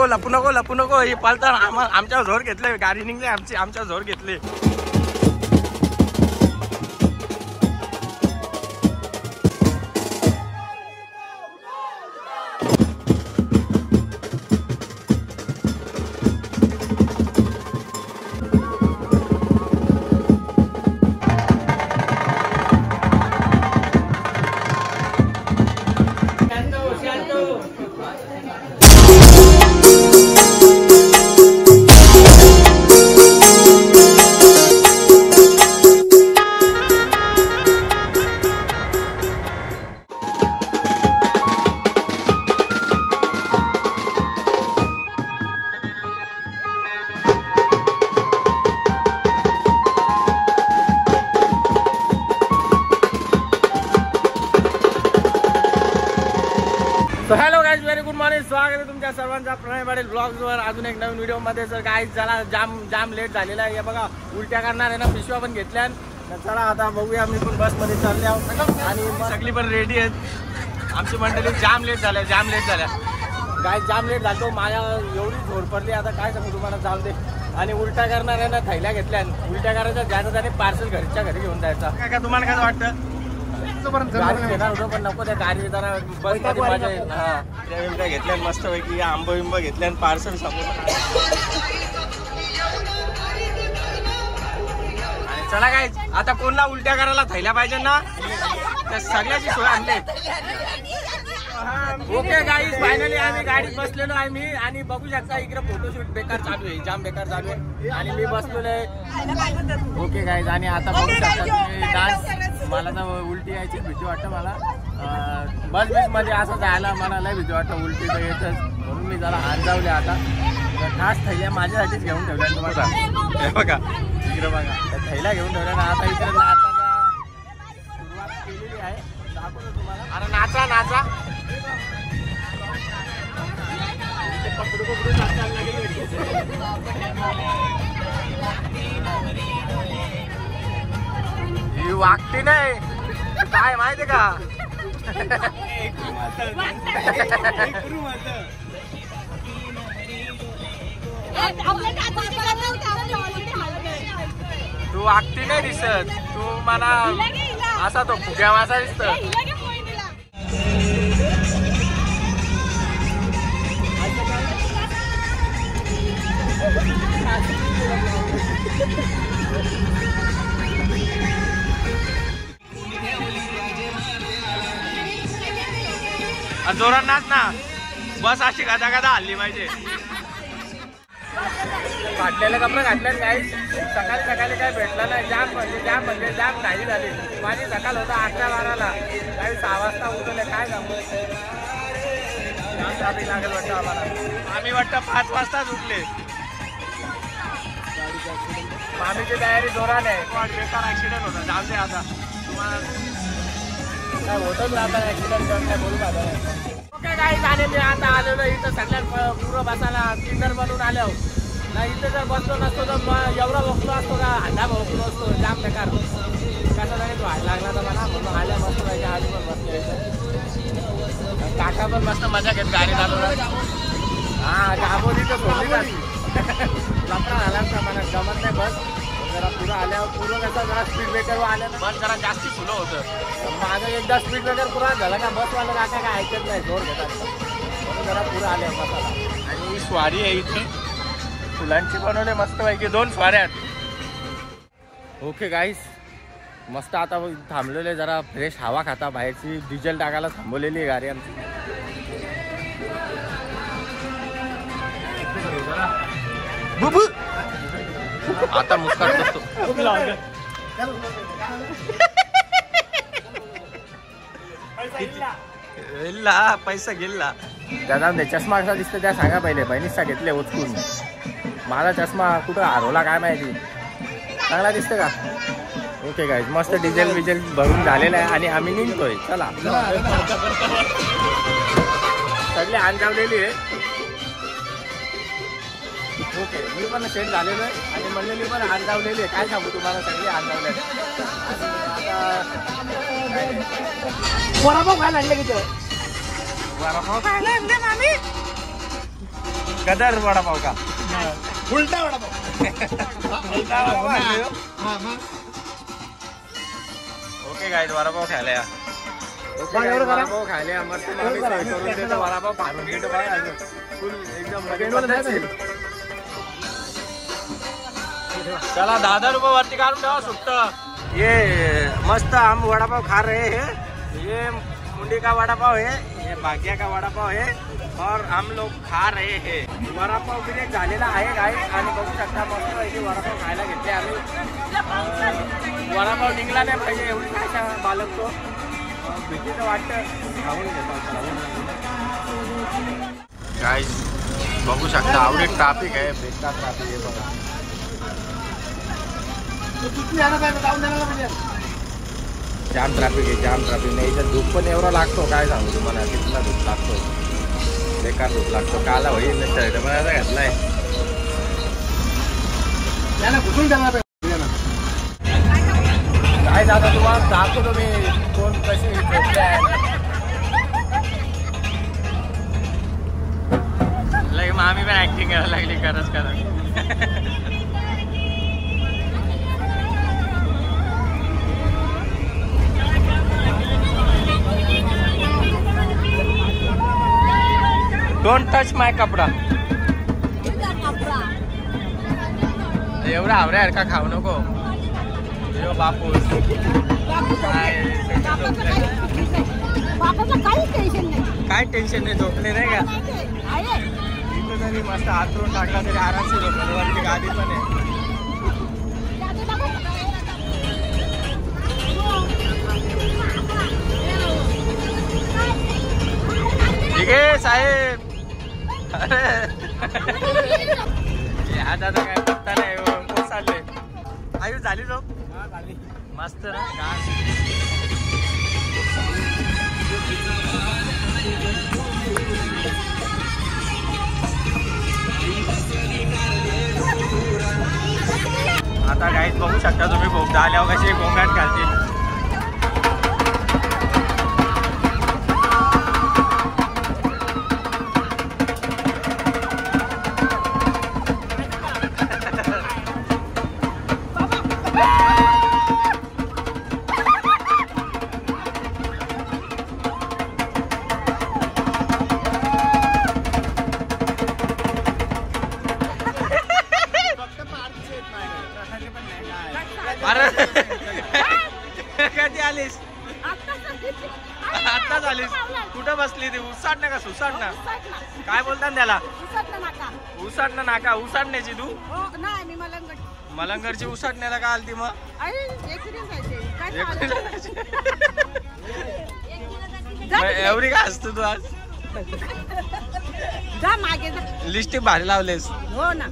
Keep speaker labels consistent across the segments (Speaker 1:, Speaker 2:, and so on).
Speaker 1: लपू नको हे पालता आमच्या जोर घेतले गाडी निघले आमच्या जोर घेतले.
Speaker 2: So hello guys, very good morning. स्वागत आहे तुमच्या सर्वांचा प्रणय पाटील ब्लॉग्सवर अजून एक नवीन व्हिडिओमध्ये. सर गाईज चला जाम लेट झालेला आहे. बघा उलट्या करणार आहे ना, पिशव्या पण घेतल्या. चला आता बघूया, मी पण बसमध्ये चालले आहोत आणि सगळी पण रेडी आहेत. आमची मंडळी जाम लेट झाल्या गाईज, जाम लेट झालो. माझ्या एवढी झोड पडली आता काय सांगू तुम्हाला. जाऊ दे. आणि उलट्या करणार आहे ना, थैल्या घेतल्या. उलट्या करायच्या ज्याचं त्याने पार्सल घरच्या घरी घेऊन जायचा.
Speaker 1: काय तुम्हाला काय वाटतं?
Speaker 2: घेणार होतो पण नको, त्या गाडी जरा बसमध्ये
Speaker 1: माझ्या घेतल्या मस्त पैकी आंबा बिंबा घेतल्या आणि पार्सल समोर. चला काय आता कोणला उलट्या करायला थैल्या पाहिजे ना, त्या सगळ्याची सोय आणली. ओके गाईज, फायनली आम्ही गाडीत बसलेलो आहे मी. आणि बघू शकता इकडे फोटोशूट बेकार चालू आहे, जाम बेकार चालू आहे. आणि मी बसलेलो आहे. ओके गाईज, आणि आता बघू शकता तुम्ही डान्स. मला तर उलटी यायची भीती वाटतं. मला बस मध्ये असं जायला मला लय भीती वाटतं. उलटी तर येतच, म्हणून मी जरा अंजावले. आता खास थैल्या माझ्यासाठीच घेऊन ठेवल्या. तुम्हाला बघा
Speaker 2: इकडे बघा, त्या थैल्या घेऊन ठेवल्या ना. आता इकडे नाचाचा सुरुवात केलेली आहे. दाखवतो तुम्हाला. अरे नाचा नाचा. ही वागती नाही काय माहिती का. तू वागती नाही दिसत, तू मला असा तो फुग्या मासा दिसत.
Speaker 1: जोरात नाच ना, बस अशी गादा गादा हल्ली पाहिजे.
Speaker 2: फाटलेले कपडे घातले काही. सकाळी काय भेटलं नाही. जाम घाई झाली माझी. सकाळ होता 11-12ला, काही 6 वाजता उठवले. काय सांगू, जाम ट्रॅफिक लागेल वाटतं आम्हाला.
Speaker 1: आम्ही वाटतं 5 वाजताच उठले.
Speaker 2: मामीची तयारी जोराने आहे.
Speaker 1: बेकार ऍक्सिडेंट होता. जाऊ दे आता, तुम्हाला
Speaker 2: काय होतच राहता ऍक्सिडेंट. काय बोलू आता. ओके गाईज, आणि मी आता आलेलो इथं सगळ्यात पुरं बसायला डिनर बनवून आलो नाही. इथं जर बसलो नसतो तर एवढा बसलो असतो का, हांडा बसलो असतो. जाम बेकार कसा तरी व्हायला लागला तर मला. म्हणून आल्या मस्त पाहिजे. आधी पण बसले. काका पण मस्त मजा घेत गाडी चालवला. हा गाबोली तर सोडली जाते. लफडा झाला असता मला, जमत नाही. बस जरा पुढं आल्यावर पुरं कसं जरा स्पीड ब्रेकरवर आल्या ना,
Speaker 1: बस जरा जास्ती फुलं होतं.
Speaker 2: माझं एकदा स्पीड ब्रेकर पुरा झाला का बसवाला काका काय ऐकत नाही, जोर घेतात. म्हणून जरा पुढं आले बसायला.
Speaker 1: आणि ही स्वारी आहे इथे, फुलांची बनवले मस्त पैकी 2 स्वाऱ्या आहेत.
Speaker 2: ओके गाईस, मस्त आता थांबलेले जरा फ्रेश हवा खाता. बाहेरची डिझेल टाकायला थांबवलेली आहे गाडी आमची. आता मुस्काट करतो.
Speaker 1: पैसा गेला
Speaker 2: दादा. चष्मा कसा दिसतो त्या सांगा पहिले. बहिणीचा घेतले उचकून. माझा चष्मा कुठं हरवला काय माहिती. चांगला दिसतं का. ओके गाईज, मस्त डिझेल विझेल भरून झालेला आहे आणि आम्ही निघतोय. चला सगळी अंजावलेली आहे.
Speaker 1: ओके, मी पण सेट झालेलो आहे आणि मंडळी पण अंदावलेली आहे. काय सांगू तुम्हाला, सगळे अंदावले
Speaker 2: वडापाव खायला आणले किती
Speaker 1: वडापाव खायला आणले मामी. गदर वडापाव का?
Speaker 2: उलटा वडापाव.
Speaker 1: उलटा वडापाव आणले हो? ओके गाईज, वडापाव खायला या. वडापाव खायला या. मस्त मामी सोय करून देतो, वडापाव फाडून देतो बाय. फुल एकदम. चला 10,000 रुपये वरती काढून ठेवा सुट्ट. ये मस्त हम वडापाव खा रहे हैं. ये मुंडी का वडापाव है, ये भाग्या का वडापाव है और हम लोग खा रहे हैं. वडापाव बिरेक झालेला आहे गाईस आणि बघू शकता मस्त पैकी वडापाव खायला घेतले आम्ही. वडापाव निघला नाही पाहिजे एवढी काय बालक तो भीती तर वाटतं. खाऊन घेतो गाईस, बघू शकता आवडी ट्रॅफिक आहे, बेकार ट्रॅफिक आहे बघा. जाम ट्रॅफिक आहे, जाम ट्रॅफिक नाही. इथं धूप पण एवढा लागतो काय सांगू तुम्हाला, कितना धूप लागतो, बेकार धूप लागतो. काला होईल शर्ट पण आता घातलाय. काय दादा तुम्हाला दाखवतो मी कोण कशी झोपले आहे. मामी पण ऍक्टिंग करायला लागली खरंच खरंच. डोंट टच माय कपडा. एवढा आवऱ्यासारखा खाऊ नको बापूस. काय टेन्शन नाही, झोपले नाही का? इथं तरी मस्त हात धुवून टाकला तरी आरामशीर झोपले. वरती गाडी पण आहे. ठीक आहे साहेब. अरे या दादा काय पत्ता नाही. कोण चालले? आयु झाली झोप? मस्त ना. आता गाईच बघू शकता तुम्ही बोगदा आल्यावर कशी गोंगाट घालतील. कधी आलीस? आत्ताच आलीस. कुठं बसली ती? उसाड ना का सुसाड ना काय बोलतात त्याला? उसाड ना नाका. उसाडण्याची तू? मलंगरची उसाडण्याला का आलती मग? एवढी का असतो तू आज? लिस्टिक भारी लावलेस. हो ना.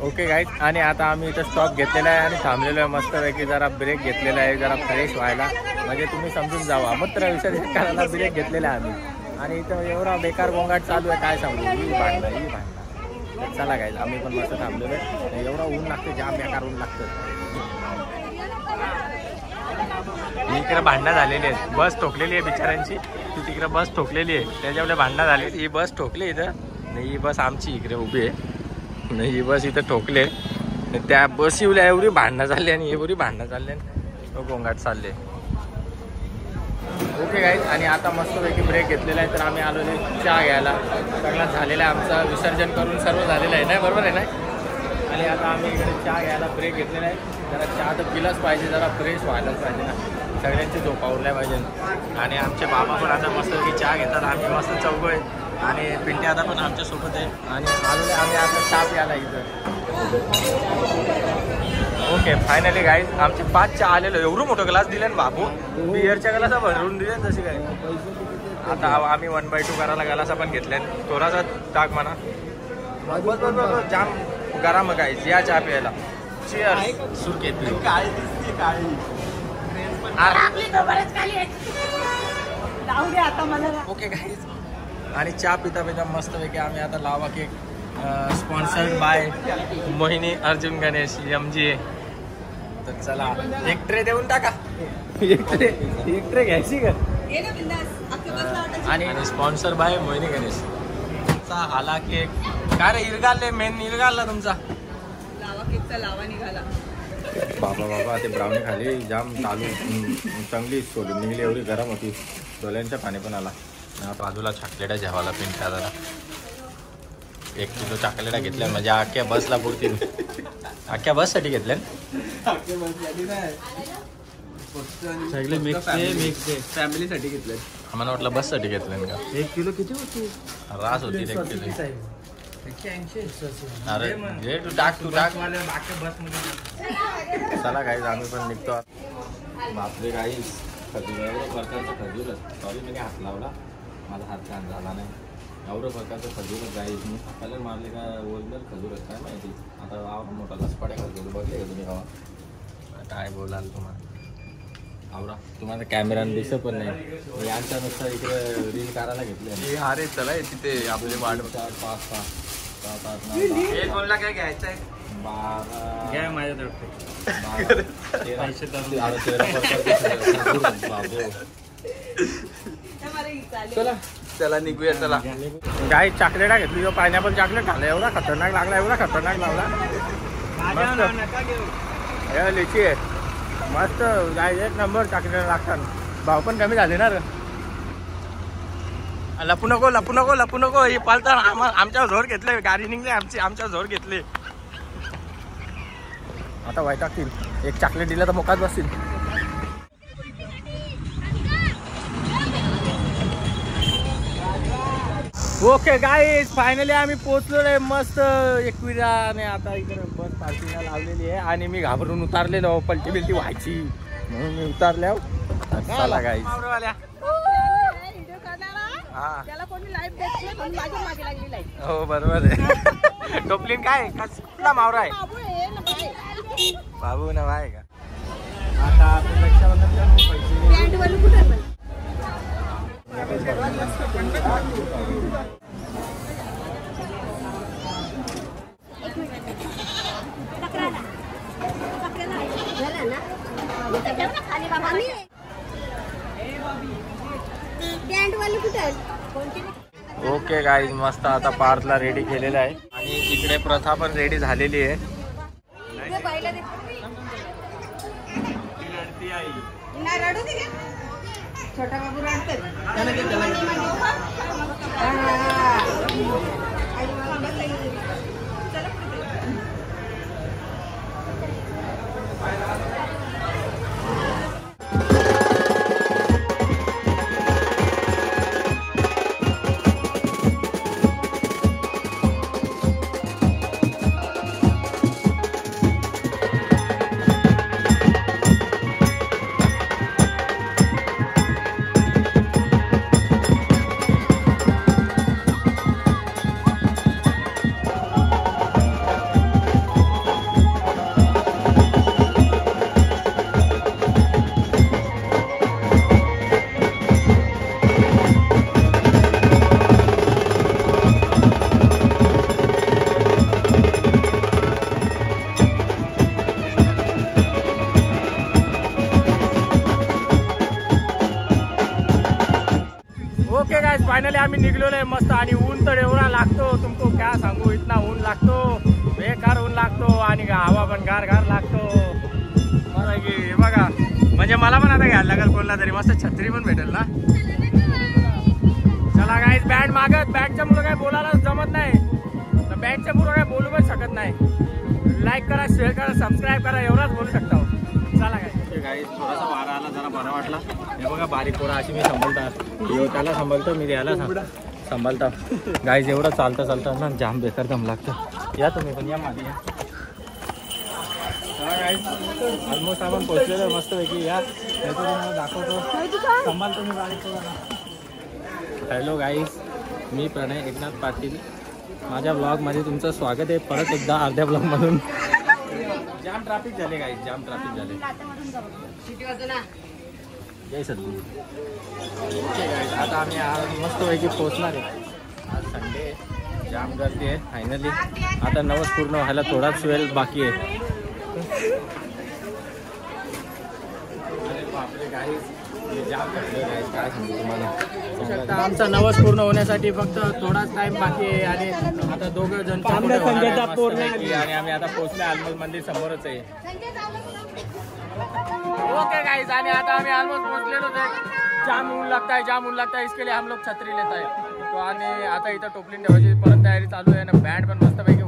Speaker 1: ओके गाईज, आणि आता आम्ही इथं स्टॉप घेतलेला आहे आणि थांबलेलो आहे मस्तपैकी. जरा ब्रेक घेतलेला आहे जरा फ्रेश व्हायला, म्हणजे तुम्ही समजून जावा. मूत्र विसर्जन करायला ब्रेक घेतलेला आहे आम्ही. आणि इथं एवढा बेकार गोंगाट चालू आहे काय सांगू. ही भांडणं. चला गाईज, आम्ही पण मस्त थांबलेलो आहे. एवढा ऊन लागतं, जाम बेकार ऊन लागतं. इकडे भांडणं झालेली आहेत. बस ठोकलेली आहे बिचाऱ्यांची. ती तिकडे बस ठोकलेली आहे, त्याच्यामुळे भांडणं झाली. ही बस ठोकली इथं नाही, ही बस आमची इकडे उभी आहे नाही. ही बस इथं ठोकले, त्या बस येऊल्या एवढी भांडणं चालली आणि एवढी भांडणं चालली गोंगाट चालले. ओके गाईज, आणि आता मस्तपैकी ब्रेक घेतलेला आहे. तर आम्ही आलो नाही चहा घ्यायला. सगळा झालेला आहे आमचा, विसर्जन करून सर्व झालेलं आहे ना, बरोबर आहे ना. आणि आता आम्ही इकडे चहा घ्यायला ब्रेक घेतलेला आहे. जरा चहा तर पिलाच पाहिजे, जरा फ्रेश व्हायलाच पाहिजे ना, सगळ्यांची झोप आवडल्या पाहिजे. आणि आमचे बाबा पण आता मस्तपैकी चहा घेतात. आम्ही मस्त चौघ आहे आणि पिंटे आता पण आमच्यासोबत आहे. आणि आलो आम्ही आता चहा प्यायला इथं. ओके फायनली गाईज आमचे 5 चहा आलेलो. एवढं मोठं ग्लास दिले ना बाबू, बिअरच्या ग्लासा भरून दिले तशी काय. आता आम्ही 1/2 करायला ग्लासा पण घेतल्यात. थोडासा टाक म्हणा, जाम गरम गाईज या चहा प्यायला. चीअर्स. सुरकेत ओके गाईज, आणि चहा पिता पिता मस्तपैकी आम्ही आता लावा cake sponsored by Mohini Arjun Ganesh MG. तर चला एक ट्रे देऊन टाका. एक ट्रे घ्यायची का. आणि स्पॉन्सर बाय मोहिनी गणेश. आला केक काय रे इरगालले, मेन इरगालला तुमचा
Speaker 3: लावा निघाला.
Speaker 1: बाबा ते ब्राउनी खाली जाम चालू चांगली सोडून निघली, एवढी गरम होती. डोल्यांच्या पाणी पण आला. बाजूला चॉकलेटा जेवायला पिंट्या जरा 1 किलो चॉकलेटा घेतल्या म्हणजे अख्ख्या बसला पुरतील. अख्ख्या बससाठी घेतल्या सगळे मिक्स फॅमिलीसाठी घेतले. आम्हाला वाटलं बससाठी घेतलं का. 1 किलो किती होती, रास होती 1 किलो. अरे जे तू टाक चला गाईज आम्ही पण निघतो. बापरे गाईज खजूर प्रकारचं खजूर. सॉरी मी हात लावला, माझा हात छान झाला नाही. एवढं प्रकारचं खजूरच गाईज. मी सकाळी मारले का ओरिजिनल खजूरच काय माहिती. आता मोठा लसपाड्या खजूर बघले का तुम्ही गावात. काय बोलाल तुम्हाला आवरा, तुम्हाला कॅमेराने दिसत पण नाही. यांच्या नुसतं इकडे रील काढायला घेतले.
Speaker 2: अरे चला तिथे आपले वाट
Speaker 1: 4 5 6 7 8 9
Speaker 2: कोणला काय घ्यायचं आहे
Speaker 1: 12
Speaker 2: घ्या माझ्यातर्फे.
Speaker 1: 13
Speaker 2: चला निघूया. चला
Speaker 1: गाई चॉकलेटा घेतली. जो पायनॅपल चॉकलेट खाल्ला एवढा खतरनाक लागला, एवढा खतरनाक लागला. हे लिची आहे मस्त गाई, 1 नंबर चॉकलेट लागतात. भाव पण कमी झाले ना. लपू नको हे पालता आमच्या जोर घेतले. गाडी निघले आमच्या जोर घेतले. आता वाईट टाकतील. 1 चॉकलेट दिलं तर मोकाच बसतील. ओके गाईज फायनली आम्ही पोहोचलो आहे मस्त एकविरा. आणि आता इकडे बस पार्किंगला लावलेली आहे. आणि मी घाबरून उतारलेलो, पलटी बिलटी व्हायची म्हणून मी उतारल्या. चला गाईज हो बरोबर आहे. टोपलीन काय कुठला मावरा आहे बाबू ना आहे का. आता ओके गाईज मस्त आता पार्थला रेडी केलेलं आहे. आणि इकडे प्रथा पण रेडी झालेली आहे.
Speaker 3: छोटा बाबू रडतात.
Speaker 1: ओके गाइस फायनली आम्ही निघलेलो आहे मस्त. आणि ऊन तर एवढा लागतो तुमको क्या सांगू, इतना ऊन लागतो, बेकार ऊन लागतो. आणि हवा पण गार गार लागतो. बघा म्हणजे मला पण
Speaker 2: आता घ्यायला लागेल कोणला तरी, मस्त छत्री पण भेटेल ना. चला गाईज, बँड मागत बँडच्या मुलं काय बोलायला जमत नाही, तर बँडच्या मुलं काय बोलू पण शकत नाही. लाईक करा, शेअर करा, सबस्क्राईब करा, एवढाच बोलू शकता. चला गाईज, थोडासा वारा आला, जरा बरा वाटला. हे बघा बारीक पोरा अशी मी सांभाळतात, त्याला सांभाळतो मी, त्याला सांभाळता. गाईज एवढं चालता चालता ना जाम बेकार दम लागतं. या तुम्ही पण या मागे या. ऑलमोस्ट आपण पोहोचलेलो मस्तपैकी. या तुम्हाला दाखवतो, सांभाळतो मी बारीक पोरा. हॅलो गाईज, मी प्रणय एकनाथ पाटील. माझ्या ब्लॉगमध्ये तुमचं स्वागत आहे परत एकदा अर्ध्या ब्लॉगमधून. जाम ट्रॅफिक झाले गाईज, जाम ट्रॅफिक झाले. जय सद्गुरू. ओके गाईज, आता आम्ही मस्तपैकी पोहोचणार आहे. आज संडे, जाम गर्दी आहे. फायनली आता नवस पूर्ण व्हायला थोडाच वेळ बाकी आहे. अरे बापरे गाईज, जाम गर्दी आहे. काय सांगू तुम्हाला, आमचा नवस पूर्ण होण्यासाठी फक्त थोडाच टाइम बाकी आहे. आणि आता दोघं जण आणि आम्ही आता पोहोचले ऑलमोस्ट मंदिर समोरच आहे. ओके गाइस, आणि आता आम्ही ऑलमोस्ट पोहोचलेलो आहे. जाम ऊन लगता है, जाम ऊन लगता है, इसके लिए हम लोग छतरी लेता है. तो आणि आता इथं टोपलीन ठेवायची परत तयारी चालू आहे. ना बँड पण मस्तपैकी